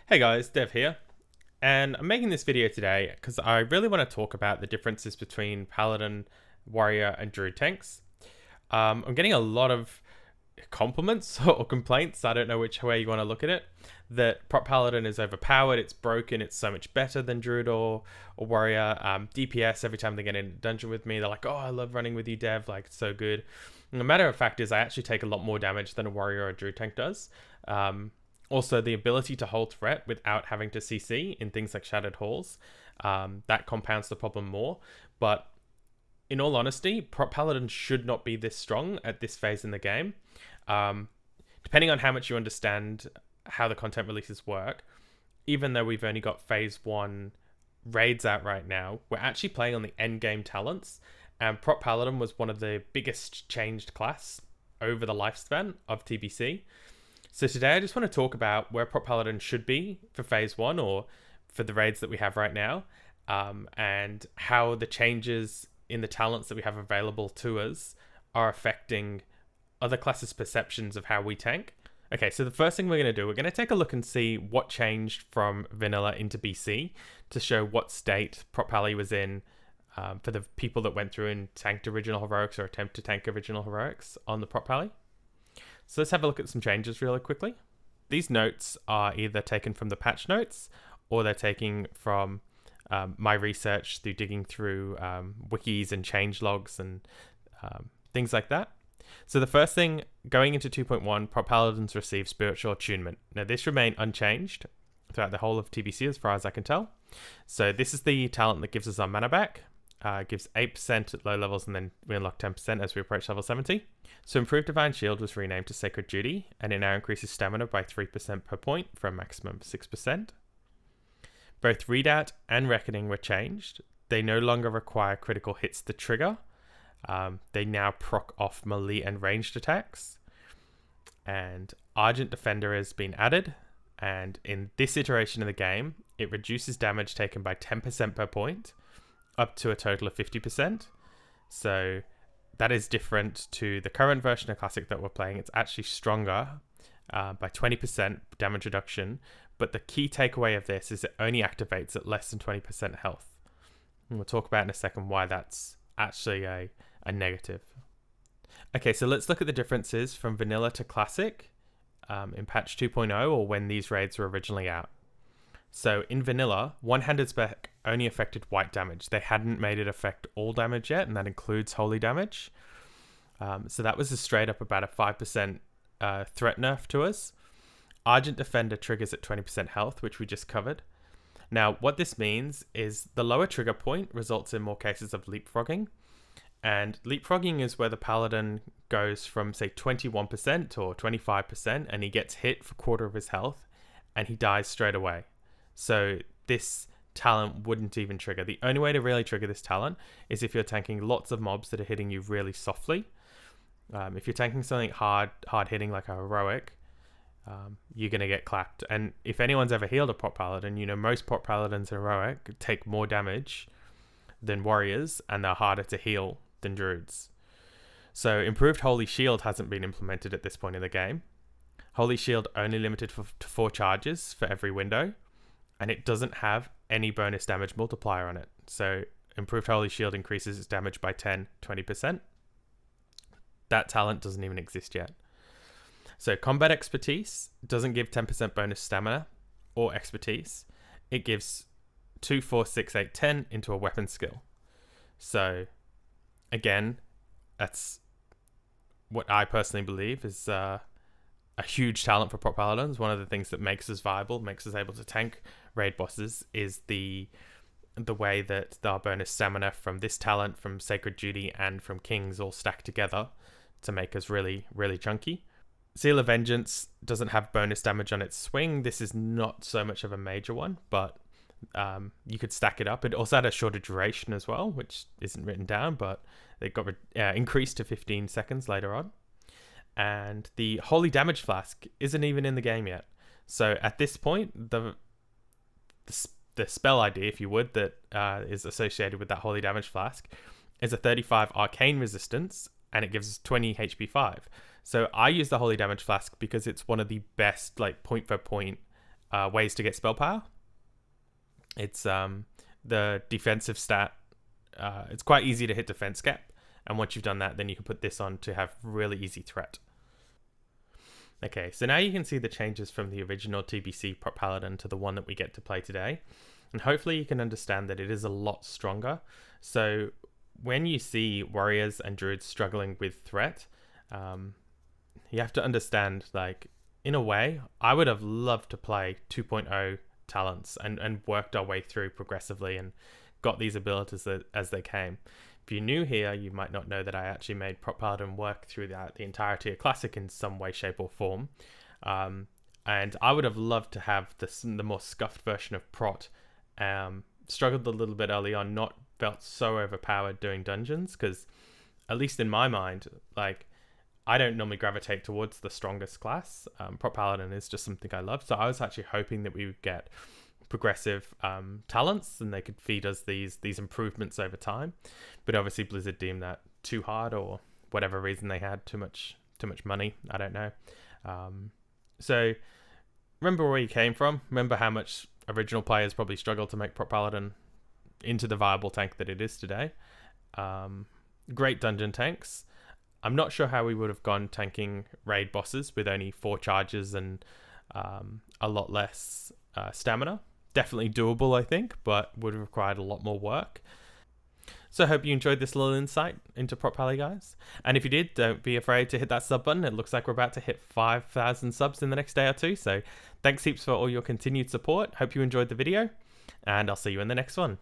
Hey guys, Dev here, and I'm making this video today because I really want to talk about the differences between Paladin, Warrior, and Druid tanks. I'm getting a lot of compliments or complaints, I don't know which way you want to look at it, that Prot Paladin is overpowered, it's broken, it's so much better than Druid or Warrior. DPS, every time they get in a dungeon with me, they're like, oh, I love running with you, Dev, like, it's so good. And the matter of fact is I actually take a lot more damage than a Warrior or a Druid tank does. Also, the ability to hold threat without having to CC in things like Shattered Halls, that compounds the problem more. But in all honesty, Prot Paladin should not be this strong at this phase in the game. Depending on how much you understand how the content releases work, even though we've only got phase 1 raids out right now, we're actually playing on the end game talents, and Prot Paladin was one of the biggest changed class over the lifespan of TBC. So today I just want to talk about where Prot Paladin should be for phase 1 or for the raids that we have right now, and how the changes in the talents that we have available to us are affecting other classes' perceptions of how we tank. Okay, so the first thing we're going to do, we're going to take a look and see what changed from vanilla into BC to show what state Prot Pally was in for the people that went through and tanked original heroics or attempt to tank original heroics on the Prot Pally. So let's have a look at some changes really quickly. These notes are either taken from the patch notes or they're taken from my research through digging through wikis and change logs and things like that. So the first thing, going into 2.1, Prot Paladins receive Spiritual Attunement. Now this remained unchanged throughout the whole of TBC as far as I can tell. So this is the talent that gives us our mana back. Gives 8% at low levels, and then we unlock 10% as we approach level 70. So Improved Divine Shield was renamed to Sacred Duty, and it now increases stamina by 3% per point for a maximum of 6%. Both Readout and Reckoning were changed. They no longer require critical hits to trigger. They now proc off melee and ranged attacks. And Argent Defender has been added, and in this iteration of the game, it reduces damage taken by 10% per point, up to a total of 50%. So that is different to the current version of Classic that we're playing. It's actually stronger by 20% damage reduction, but the key takeaway of this is it only activates at less than 20% health. And we'll talk about in a second why that's actually a negative. Okay, so let's look at the differences from vanilla to Classic in patch 2.0, or when these raids were originally out. So in vanilla, one-handed spec only affected white damage. They hadn't made it affect all damage yet, and that includes holy damage. So that was a straight up about a 5% threat nerf to us. Argent Defender triggers at 20% health, which we just covered. Now, what this means is the lower trigger point results in more cases of leapfrogging. And leapfrogging is where the paladin goes from, say, 21% or 25%, and he gets hit for a quarter of his health, and he dies straight away. So this talent wouldn't even trigger. The only way to really trigger this talent is if you're tanking lots of mobs that are hitting you really softly. If you're tanking something hard hitting like a heroic, you're going to get clapped. And if anyone's ever healed a Prot Paladin, you know most Prot Paladins heroic take more damage than warriors, and they're harder to heal than druids. So improved Holy Shield hasn't been implemented at this point in the game. Holy Shield only limited to 4 charges for every window, and it doesn't have any bonus damage multiplier on it. So Improved Holy Shield increases its damage by 20%. That talent doesn't even exist yet. So Combat Expertise doesn't give 10% bonus stamina or expertise. It gives 2, 4, 6, 8, 10 into a weapon skill. So again, that's what I personally believe is a huge talent for Prot Paladins. One of the things that makes us viable, makes us able to tank raid bosses, is the way that our bonus stamina from this talent, from Sacred Duty, and from Kings all stack together to make us really, really chunky. Seal of Vengeance doesn't have bonus damage on its swing. This is not so much of a major one, but you could stack it up. It also had a shorter duration as well, which isn't written down, but it got increased to 15 seconds later on. And the Holy Damage Flask isn't even in the game yet. So at this point, the spell ID, if you would, that is associated with that Holy Damage Flask is a 35 arcane resistance, and it gives 20 HP 5. So I use the Holy Damage Flask because it's one of the best, like, point for point ways to get spell power. It's the defensive stat. It's quite easy to hit defense cap, and once you've done that, then you can put this on to have really easy threat. Okay, so now you can see the changes from the original TBC Prot Paladin to the one that we get to play today. And hopefully you can understand that it is a lot stronger. So when you see warriors and druids struggling with threat, you have to understand, like, in a way, I would have loved to play 2.0 talents and worked our way through progressively and got these abilities as they came. If you're new here, you might not know that I actually made Prot Paladin work through the entirety of Classic in some way, shape, or form. And I would have loved to have the more scuffed version of Prot. Struggled a little bit early on, not felt so overpowered doing dungeons, because at least in my mind, like, I don't normally gravitate towards the strongest class. Prot Paladin is just something I love. So I was actually hoping that we would get progressive talents and they could feed us these improvements over time. But obviously Blizzard deemed that too hard, or whatever reason they had too much money. I don't know. So remember where you came from. Remember how much original players probably struggled to make Prot Paladin into the viable tank that it is today. Great dungeon tanks. I'm not sure how we would have gone tanking raid bosses with only 4 charges and a lot less stamina. Definitely doable, I think, but would have required a lot more work. So I hope you enjoyed this little insight into Prot Pally, guys. And if you did, don't be afraid to hit that sub button. It looks like we're about to hit 5,000 subs in the next day or two. So thanks heaps for all your continued support. Hope you enjoyed the video, and I'll see you in the next one.